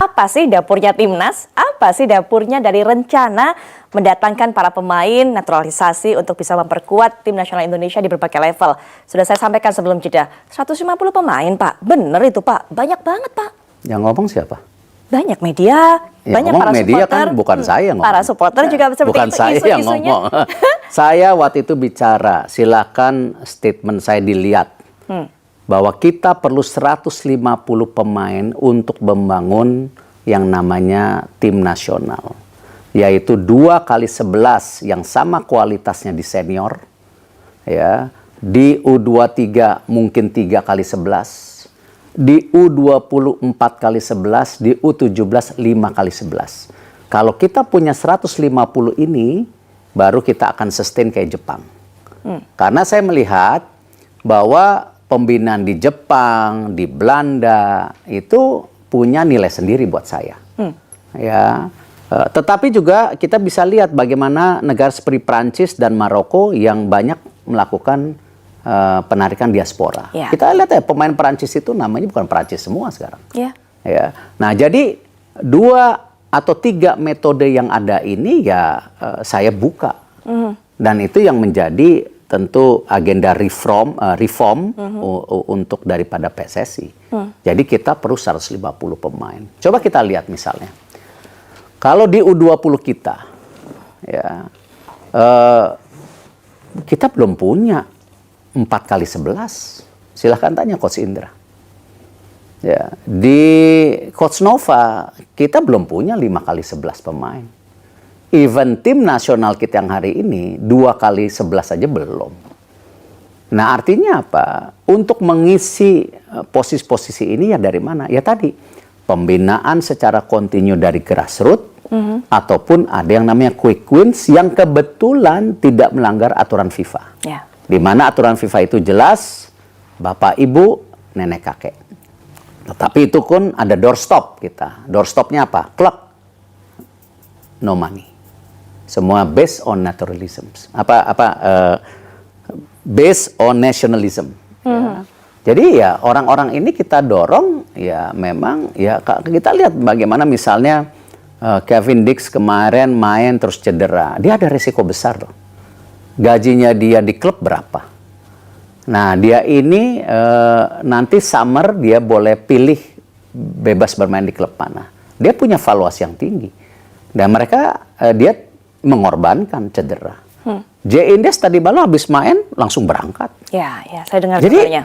Apa sih dapurnya Timnas? Apa sih dapurnya dari rencana mendatangkan para pemain naturalisasi untuk bisa memperkuat tim nasional Indonesia di berbagai level? Sudah saya sampaikan sebelum jeda, 150 pemain Pak. Bener itu Pak, banyak banget Pak. Yang ngomong siapa? Banyak media, Ya, banyak para media supporter. kan bukan saya yang ngomong. Para supporter juga seperti bukan itu saya yang ngomong. Saya waktu itu bicara, silakan statement saya dilihat. Bahwa kita perlu 150 pemain untuk membangun yang namanya tim nasional. Yaitu 2x11 yang sama kualitasnya di senior. Ya, di U23 mungkin 3x11. Di U20 4x11, di U17 5x11. Kalau kita punya 150 ini, baru kita akan sustain kayak Jepang. Karena saya melihat bahwa pembinaan di Jepang, di Belanda itu punya nilai sendiri buat saya. Ya, tetapi juga kita bisa lihat bagaimana negara seperti Prancis dan Maroko yang banyak melakukan penarikan diaspora. Ya. Kita lihat ya pemain Prancis itu namanya bukan Prancis semua sekarang. Ya. Ya. Nah jadi 2 atau 3 metode yang ada ini ya saya buka. Dan itu yang menjadi tentu agenda reform untuk daripada PSSI. Jadi kita perlu 150 pemain. Coba kita lihat misalnya. Kalau di U20 kita, ya, kita belum punya 4x11. Silahkan tanya Coach Indra. Ya, di Coach Nova, kita belum punya 5x11 pemain. Even tim nasional kita yang hari ini 2x11 aja belum. Nah artinya apa? Untuk mengisi posisi-posisi ini ya dari mana? Ya tadi pembinaan secara kontinu dari grassroots ataupun ada yang namanya quick wins yang kebetulan tidak melanggar aturan FIFA. Ya. Di mana aturan FIFA itu jelas bapak ibu nenek kakek. Tetapi itu pun ada doorstop kita. Doorstopnya apa? Klub no money. Semua based on naturalism. Based on nationalism. Ya. Jadi ya orang-orang ini kita dorong ya memang ya kita lihat bagaimana misalnya Kevin Dix kemarin main terus cedera. Dia ada risiko besar loh. Gajinya dia di klub berapa? Nah dia ini nanti summer dia boleh pilih bebas bermain di klub mana. Dia punya valuasi yang tinggi. Dan mereka dia mengorbankan cedera. J. Indes tadi malam habis main langsung berangkat. Ya, saya dengar jadi kabarnya.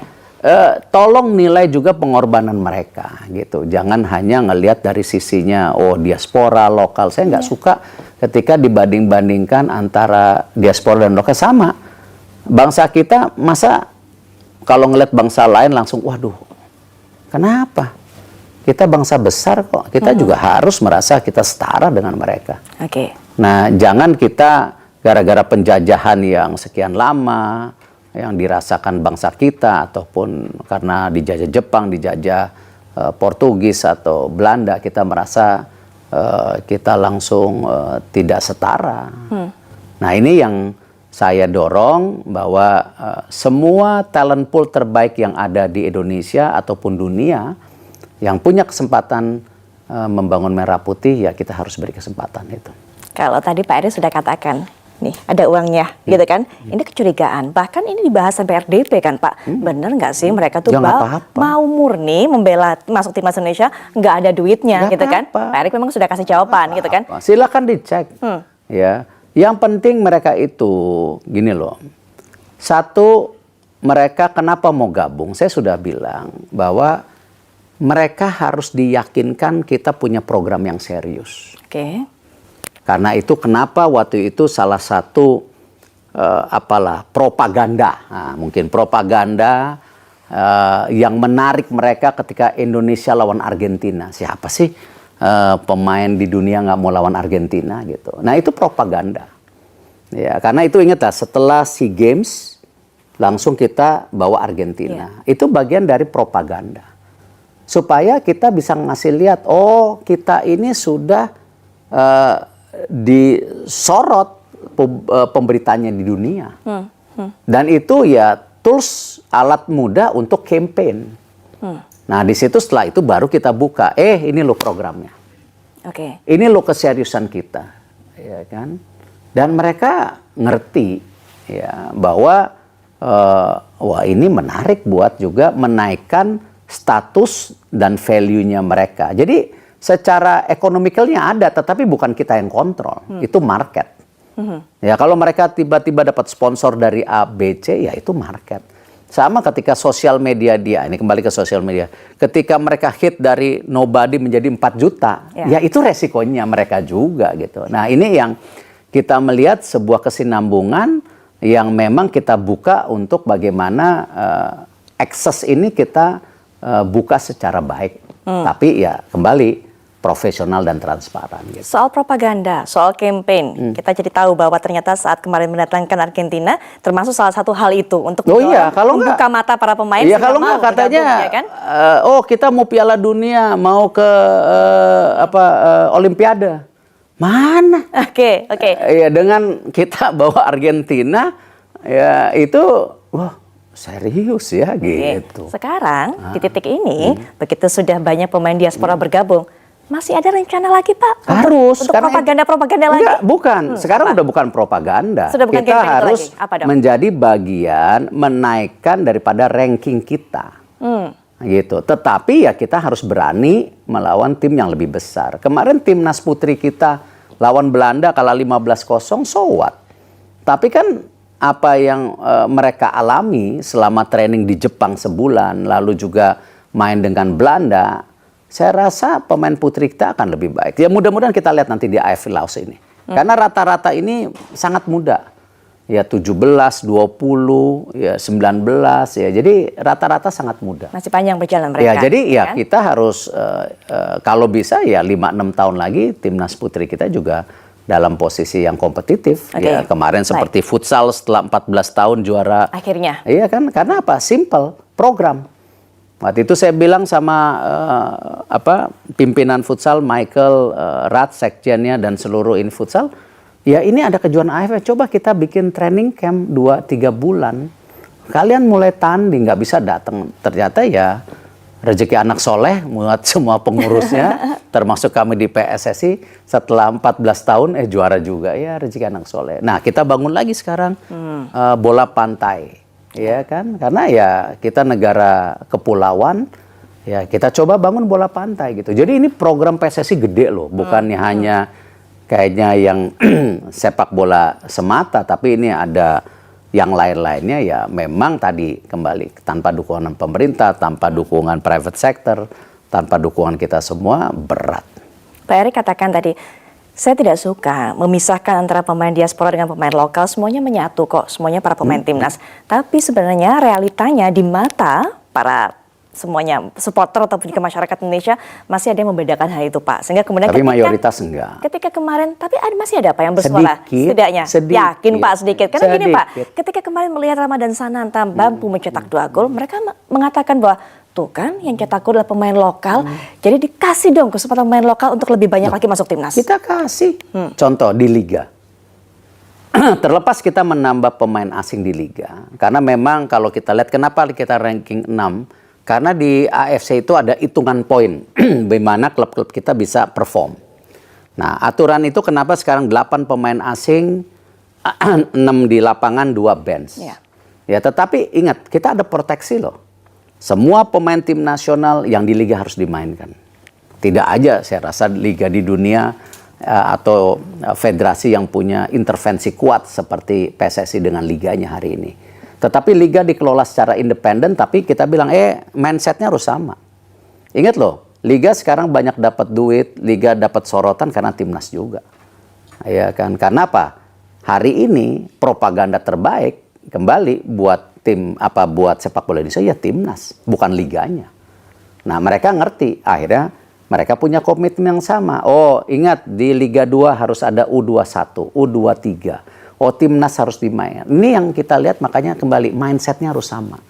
tolong nilai juga pengorbanan mereka gitu. Jangan hanya ngelihat dari sisinya diaspora lokal. Saya nggak suka ketika dibanding-bandingkan antara diaspora dan lokal sama. Bangsa kita masa kalau ngelihat bangsa lain langsung waduh. Kenapa? Kita bangsa besar kok. Kita juga harus merasa kita setara dengan mereka. Oke. Nah, jangan kita gara-gara penjajahan yang sekian lama, yang dirasakan bangsa kita, ataupun karena dijajah Jepang, dijajah Portugis atau Belanda, kita merasa kita langsung tidak setara. Nah, ini yang saya dorong bahwa semua talent pool terbaik yang ada di Indonesia ataupun dunia, yang punya kesempatan membangun merah putih, ya kita harus beri kesempatan itu. Kalau tadi Pak Eri sudah katakan, nih ada uangnya, gitu kan? Ini kecurigaan. Bahkan ini dibahas sampai RDP kan Pak. Bener nggak sih mereka tuh mau murni membela masuk timnas Indonesia, nggak ada duitnya, gitu kan? Pak Eri memang sudah kasih jawaban, gitu kan? Silakan dicek. Ya, yang penting mereka itu gini loh. Satu, mereka kenapa mau gabung? Saya sudah bilang bahwa mereka harus diyakinkan kita punya program yang serius. Oke. Karena itu kenapa waktu itu salah satu propaganda, mungkin propaganda yang menarik mereka ketika Indonesia lawan Argentina. Siapa sih pemain di dunia nggak mau lawan Argentina gitu? Nah itu propaganda. Ya, karena itu ingat setelah SEA Games langsung kita bawa Argentina. Itu bagian dari propaganda. Supaya kita bisa ngasih lihat, kita ini sudah disorot pemberitanya di dunia. Dan itu ya tools alat mudah untuk campaign. Nah, di situ setelah itu baru kita buka, ini loh programnya. Oke. Ini loh keseriusan kita, ya kan? Dan mereka ngerti ya bahwa wah ini menarik buat juga menaikkan status dan value-nya mereka. Jadi secara ekonomikalnya ada, tetapi bukan kita yang kontrol, itu market. Ya kalau mereka tiba-tiba dapat sponsor dari A, B, C, ya itu market. Sama ketika sosial media ini kembali ke sosial media. Ketika mereka hit dari nobody menjadi 4 juta, ya itu resikonya mereka juga gitu. Nah ini yang kita melihat sebuah kesinambungan yang memang kita buka untuk bagaimana akses ini kita buka secara baik. Tapi ya kembali profesional dan transparan. Gitu. Soal propaganda, soal campaign, kita jadi tahu bahwa ternyata saat kemarin mendatangkan Argentina, termasuk salah satu hal itu untuk membuka mata para pemain. Iya kalau nggak katanya, ya kan? Kita mau Piala Dunia, mau ke Olimpiade. Mana? Oke. Ya dengan kita bawa Argentina, ya itu, wah serius ya gitu. Sekarang di titik ini, begitu sudah banyak pemain diaspora bergabung. Masih ada rencana lagi Pak? Harus. Untuk propaganda lagi? Enggak, bukan. Sekarang udah bukan propaganda. Sudah bukan kita harus lagi. Apa dong? menjadi bagian menaikkan daripada ranking kita. Gitu. Tetapi ya kita harus berani melawan tim yang lebih besar. Kemarin timnas putri kita lawan Belanda kalah 15-0, so what? Tapi kan apa yang mereka alami selama training di Jepang sebulan, lalu juga main dengan Belanda, saya rasa pemain putri kita akan lebih baik. Ya mudah-mudahan kita lihat nanti di AFC Laos ini. Karena rata-rata ini sangat muda. Ya 17, 20, ya 19, ya jadi rata-rata sangat muda. Masih panjang perjalanan mereka. Ya jadi ya kan? kita harus kalau bisa ya 5-6 tahun lagi timnas putri kita juga dalam posisi yang kompetitif. Ya kemarin seperti futsal setelah 14 tahun juara. Akhirnya. Iya kan? Karena apa? Simple, program. Waktu itu saya bilang sama pimpinan futsal Michael Rat, sekjennya dan seluruh in futsal, ya ini ada kejuaraan AFF, coba kita bikin training camp 2-3 bulan. Kalian mulai tanding, nggak bisa datang. Ternyata ya rezeki anak soleh buat semua pengurusnya, termasuk kami di PSSI, setelah 14 tahun juara juga, ya rezeki anak soleh. Nah kita bangun lagi sekarang bola pantai. Ya kan, karena ya kita negara kepulauan, ya kita coba bangun bola pantai gitu. Jadi ini program PSSI gede loh, bukannya hanya kayaknya yang sepak bola semata, tapi ini ada yang lain-lainnya ya memang tadi kembali tanpa dukungan pemerintah, tanpa dukungan private sector, tanpa dukungan kita semua berat. Pak Erik katakan tadi, saya tidak suka memisahkan antara pemain diaspora dengan pemain lokal, semuanya menyatu kok, semuanya para pemain timnas. Tapi sebenarnya realitanya di mata para semuanya supporter ataupun juga masyarakat Indonesia masih ada yang membedakan hal itu Pak. Sehingga kemudian tapi mayoritas enggak. Ketika kemarin, tapi masih ada Pak yang bersuara setidaknya. Yakin Pak sedikit. Karena gini Pak, ketika kemarin melihat Ramadan Sananta mampu mencetak 2 gol, mereka mengatakan bahwa tuh kan yang cetak gol adalah pemain lokal, jadi dikasih dong kesempatan pemain lokal untuk lebih banyak lagi masuk timnas. Kita kasih contoh di liga. Terlepas kita menambah pemain asing di liga, karena memang kalau kita lihat kenapa kita ranking 6, karena di AFC itu ada hitungan poin, bagaimana klub-klub kita bisa perform. Nah aturan itu kenapa sekarang 8 pemain asing, 6 di lapangan, 2 bench. Ya tetapi ingat kita ada proteksi loh. Semua pemain tim nasional yang di liga harus dimainkan. Tidak aja saya rasa liga di dunia atau federasi yang punya intervensi kuat seperti PSSI dengan liganya hari ini. Tetapi liga dikelola secara independen, tapi kita bilang mindsetnya harus sama. Ingat loh, liga sekarang banyak dapat duit, liga dapat sorotan karena timnas juga. Ya kan? Karena apa? Hari ini propaganda terbaik kembali buat buat sepak bola Indonesia ya timnas, bukan liganya. Nah mereka ngerti, akhirnya mereka punya komitmen yang sama. Oh ingat di Liga 2 harus ada U21, U23. Oh timnas harus dimain. Ini yang kita lihat makanya kembali mindsetnya harus sama.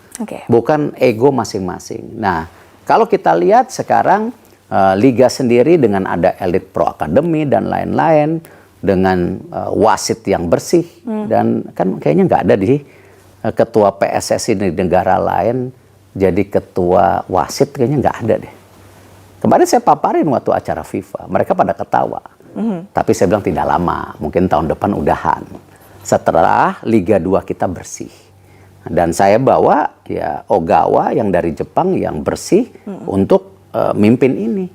Bukan ego masing-masing. Nah kalau kita lihat sekarang Liga sendiri dengan ada Elite Pro Academy dan lain-lain, dengan wasit yang bersih, dan kan kayaknya nggak ada di ketua PSSI di negara lain jadi ketua wasit kayaknya nggak ada deh. Kemarin saya paparin waktu acara FIFA, mereka pada ketawa. Tapi saya bilang tidak lama, mungkin tahun depan udahan. Setelah Liga 2 kita bersih. Dan saya bawa ya Ogawa yang dari Jepang yang bersih untuk mimpin ini.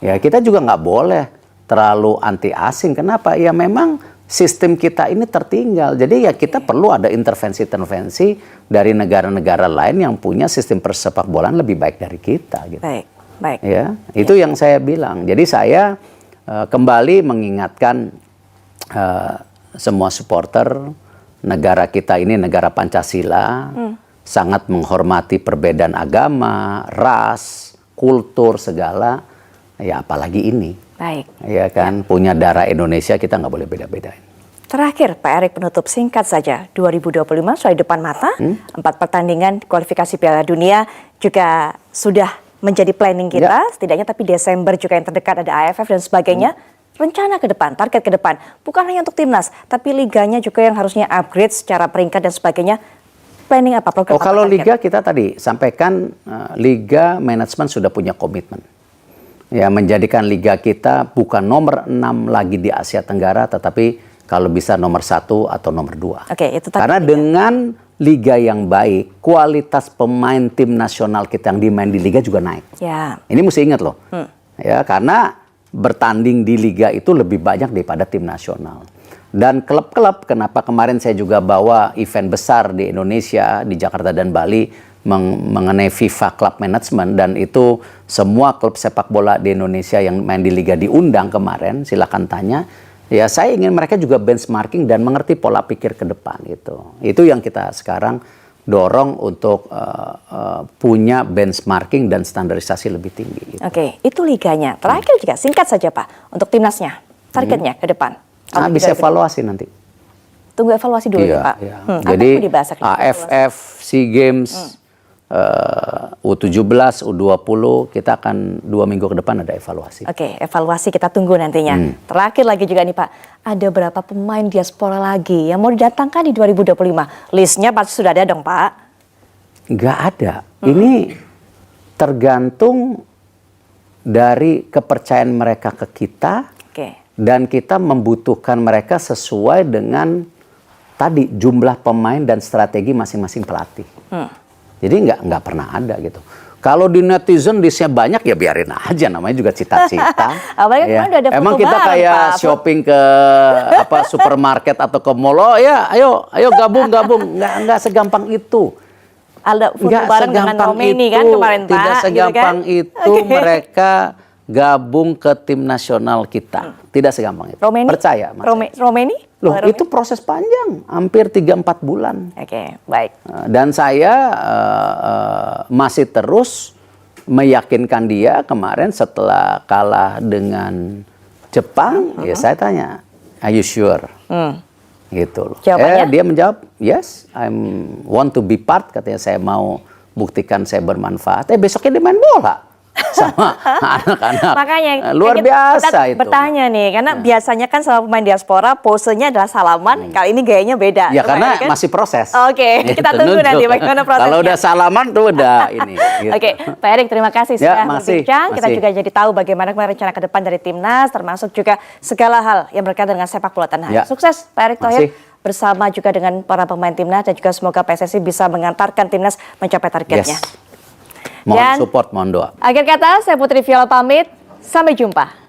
Ya kita juga nggak boleh terlalu anti asing. Kenapa? Ya memang sistem kita ini tertinggal. Jadi ya kita perlu ada intervensi-intervensi dari negara-negara lain yang punya sistem persepak bolaan lebih baik dari kita. Gitu. Baik. Ya, itu yang saya bilang. Jadi saya kembali mengingatkan semua supporter, negara kita ini negara Pancasila, sangat menghormati perbedaan agama, ras, kultur, segala. Ya apalagi ini. Baik. Ya kan, punya darah Indonesia, kita nggak boleh beda-bedain. Terakhir, Pak Erik, penutup singkat saja. 2025 sudah di depan mata, 4 pertandingan kualifikasi Piala Dunia juga sudah menjadi planning kita, setidaknya, tapi Desember juga yang terdekat ada AFF dan sebagainya. Rencana ke depan, target ke depan, bukan hanya untuk timnas, tapi liganya juga yang harusnya upgrade secara peringkat dan sebagainya. Planning apa, program apa? Kalau liga kita tadi sampaikan, liga manajemen sudah punya komitmen. Ya, menjadikan liga kita bukan nomor 6 lagi di Asia Tenggara, tetapi kalau bisa nomor 1 atau nomor 2. Oke, itu tadi. Karena dengan liga yang baik, kualitas pemain tim nasional kita yang dimain di liga juga naik. Ya. Ini mesti ingat loh. Ya, karena bertanding di liga itu lebih banyak daripada tim nasional. Dan klub-klub, kenapa kemarin saya juga bawa event besar di Indonesia, di Jakarta dan Bali, mengenai FIFA Club Management, dan itu semua klub sepak bola di Indonesia yang main di liga diundang kemarin, silakan tanya. Ya saya ingin mereka juga benchmarking dan mengerti pola pikir ke depan gitu. Itu yang kita sekarang dorong untuk punya benchmarking dan standarisasi lebih tinggi. Gitu. Oke, itu liganya. Terakhir juga singkat saja Pak, untuk timnasnya, targetnya ke depan. Bisa evaluasi nanti. Tunggu evaluasi dulu ya Pak. Iya. Jadi AFF, SEA Games, U17, U20, kita akan 2 minggu ke depan ada evaluasi. Oke, evaluasi kita tunggu nantinya. Terakhir lagi juga nih Pak, ada berapa pemain diaspora lagi yang mau didatangkan di 2025? Listnya pasti sudah ada dong Pak? Nggak ada. Ini tergantung dari kepercayaan mereka ke kita. Dan kita membutuhkan mereka sesuai dengan tadi jumlah pemain dan strategi masing-masing pelatih. Jadi nggak pernah ada gitu. Kalau di netizen listnya banyak ya biarin aja, namanya juga cita-cita. Ya. Emang kita kayak shopping ke supermarket atau ke mall, oh ya ayo gabung, nggak segampang itu. Ada foto bareng dengan Romeni kan kemarin Pak. Tidak segampang gitu kan? itu mereka gabung ke tim nasional kita. Tidak segampang itu. Romeni? Percaya Mas. Romeni? Loh, itu proses panjang, hampir 3-4 bulan. Oke, baik. Dan saya masih terus meyakinkan dia kemarin setelah kalah dengan Jepang, ya saya tanya, are you sure? Gitu loh. Dia menjawab, yes, I want to be part, katanya saya mau buktikan saya bermanfaat. Besoknya dia main bola sama anak-anak. Makanya luar biasa itu. Bertanya nih, karena biasanya kan sama pemain diaspora posenya adalah salaman, kali ini gayanya beda. Ya karena kan? Masih proses. Oke, kita tunggu nanti bagaimana prosesnya. Kalau udah salaman tuh udah ini. Gitu. Oke, Pak Erik terima kasih sudah berbincang. Kita juga jadi tahu bagaimana rencana ke depan dari timnas, termasuk juga segala hal yang berkaitan dengan sepak bola tanah air. Sukses Pak Erick Thohir bersama juga dengan para pemain timnas, dan juga semoga PSSI bisa mengantarkan timnas mencapai targetnya. Mohon support, mohon doa. Akhir kata, saya Putri Viola pamit. Sampai jumpa.